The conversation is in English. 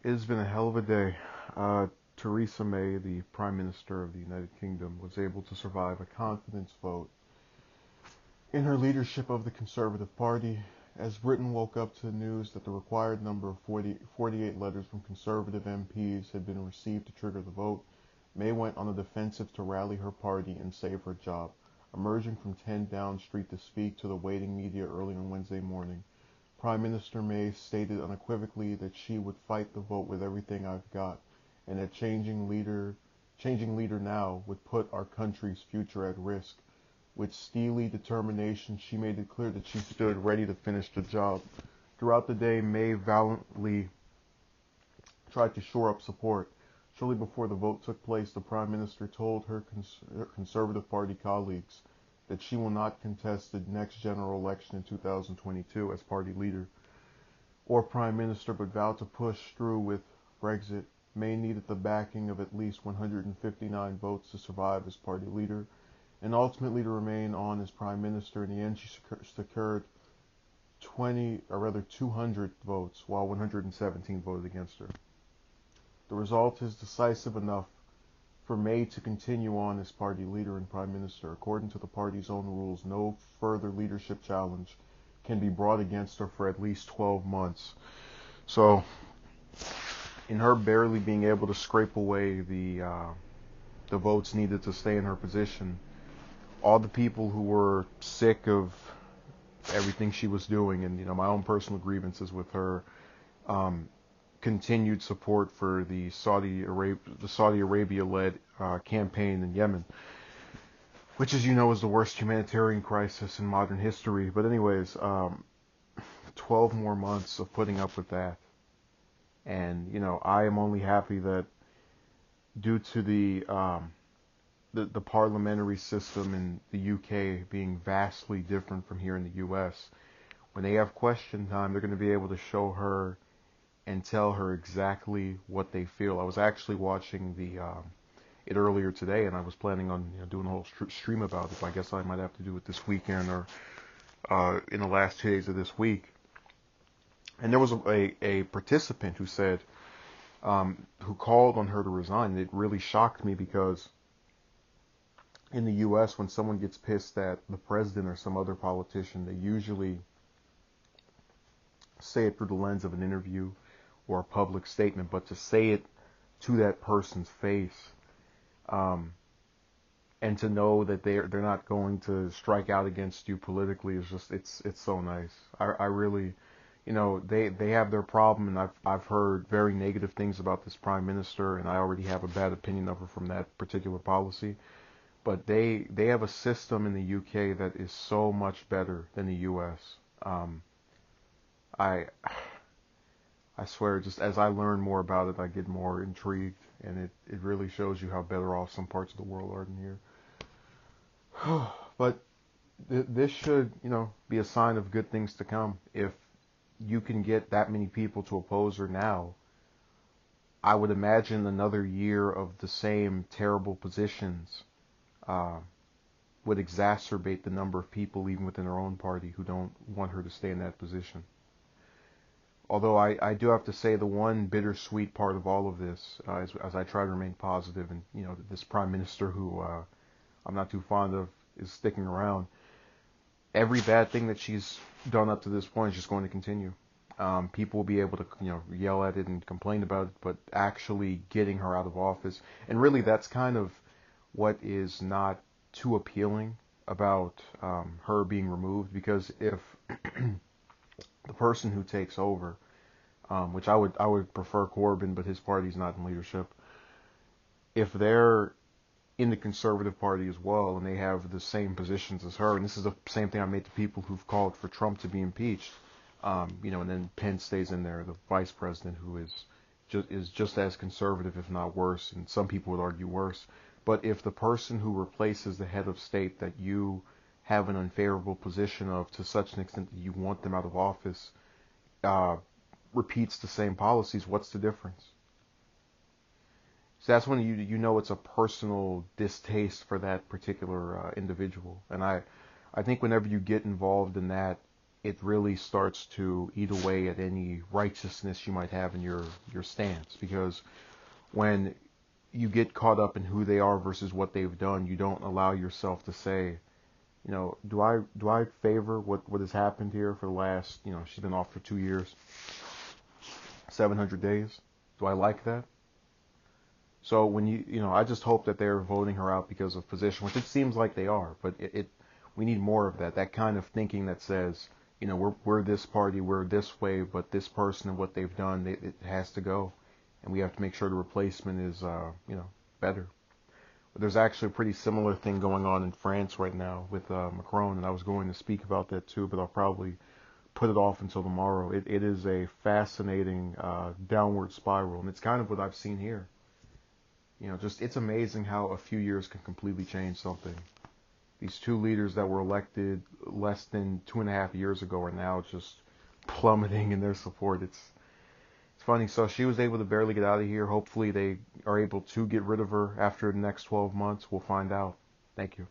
It's been a hell of a day. Theresa May, the Prime Minister of the United Kingdom, was able to survive a confidence vote in her leadership of the Conservative Party as Britain woke up to the news that the required number of 48 letters from Conservative MPs had been received to trigger the vote. May went on the defensive to rally her party and save her job, emerging from 10 Downing Street to speak to the waiting media early on Wednesday morning. Prime Minister May stated unequivocally that she would fight the vote with everything I've got, and that changing leader now would put our country's future at risk. With steely determination, she made it clear that she stood ready to finish the job. Throughout the day, May valiantly tried to shore up support. Shortly before the vote took place, the Prime Minister told her Conservative Party colleagues that she will not contest the next general election in 2022 as party leader or Prime Minister, but vowed to push through with Brexit. May needed the backing of at least 159 votes to survive as party leader and ultimately to remain on as Prime Minister. In the end, she secured 200 votes, while 117 voted against her. The result is decisive enough for May to continue on as party leader and Prime Minister. According to the party's own rules, no further leadership challenge can be brought against her for at least 12 months. So, in her barely being able to scrape away the votes needed to stay in her position, all the people who were sick of everything she was doing, and my own personal grievances with her, continued support for the Saudi Arabia-led campaign in Yemen, which, as you know, is the worst humanitarian crisis in modern history. But anyways, 12 more months of putting up with that, and I am only happy that due to the parliamentary system in the UK being vastly different from here in the US, when they have question time, they're going to be able to show her and tell her exactly what they feel. I was actually watching it earlier today, and I was planning on doing a whole stream about it. But I guess I might have to do it this weekend or in the last 2 days of this week. And there was a participant who said, who called on her to resign. And it really shocked me because in the U.S., when someone gets pissed at the president or some other politician, they usually say it through the lens of an interview or a public statement. But to say it to that person's face, and to know that they're not going to strike out against you politically is just it's so nice. I really, they have their problem, and I've heard very negative things about this Prime Minister, and I already have a bad opinion of her from that particular policy. But they have a system in the UK that is so much better than the US. I swear, just as I learn more about it, I get more intrigued, and it really shows you how better off some parts of the world are than here. But this should, be a sign of good things to come. If you can get that many people to oppose her now, I would imagine another year of the same terrible positions would exacerbate the number of people, even within her own party, who don't want her to stay in that position. Although I do have to say the one bittersweet part of all of this, as I try to remain positive, and this Prime Minister who I'm not too fond of is sticking around, every bad thing that she's done up to this point is just going to continue. People will be able to yell at it and complain about it, but actually getting her out of office, and really that's kind of what is not too appealing about her being removed, because if the person who takes over, which I would prefer Corbyn, but his party's not in leadership, if they're in the Conservative Party as well and they have the same positions as her, and this is the same thing I made to people who've called for Trump to be impeached, and then Pence stays in there, the vice president, who is just as conservative, if not worse, and some people would argue worse. But if the person who replaces the head of state that you have an unfavorable position of to such an extent that you want them out of office, repeats the same policies, what's the difference? So that's when you know it's a personal distaste for that particular individual. And I think whenever you get involved in that, it really starts to eat away at any righteousness you might have in your stance. Because when you get caught up in who they are versus what they've done, you don't allow yourself to say, do I favor what has happened here for the last, she's been off for 2 years, 700 days. Do I like that? So when I just hope that they're voting her out because of position, which it seems like they are, but we need more of that kind of thinking that says, we're this party, we're this way, but this person and what they've done, it has to go, and we have to make sure the replacement is, better. But there's actually a pretty similar thing going on in France right now with Macron, and I was going to speak about that too, but I'll probably put it off until tomorrow. It is a fascinating downward spiral, and it's kind of what I've seen here. Just it's amazing how a few years can completely change something. These two leaders that were elected less than 2.5 years ago are now just plummeting in their support. It's funny. So she was able to barely get out of here. Hopefully they are able to get rid of her after the next 12 months. We'll find out. Thank you.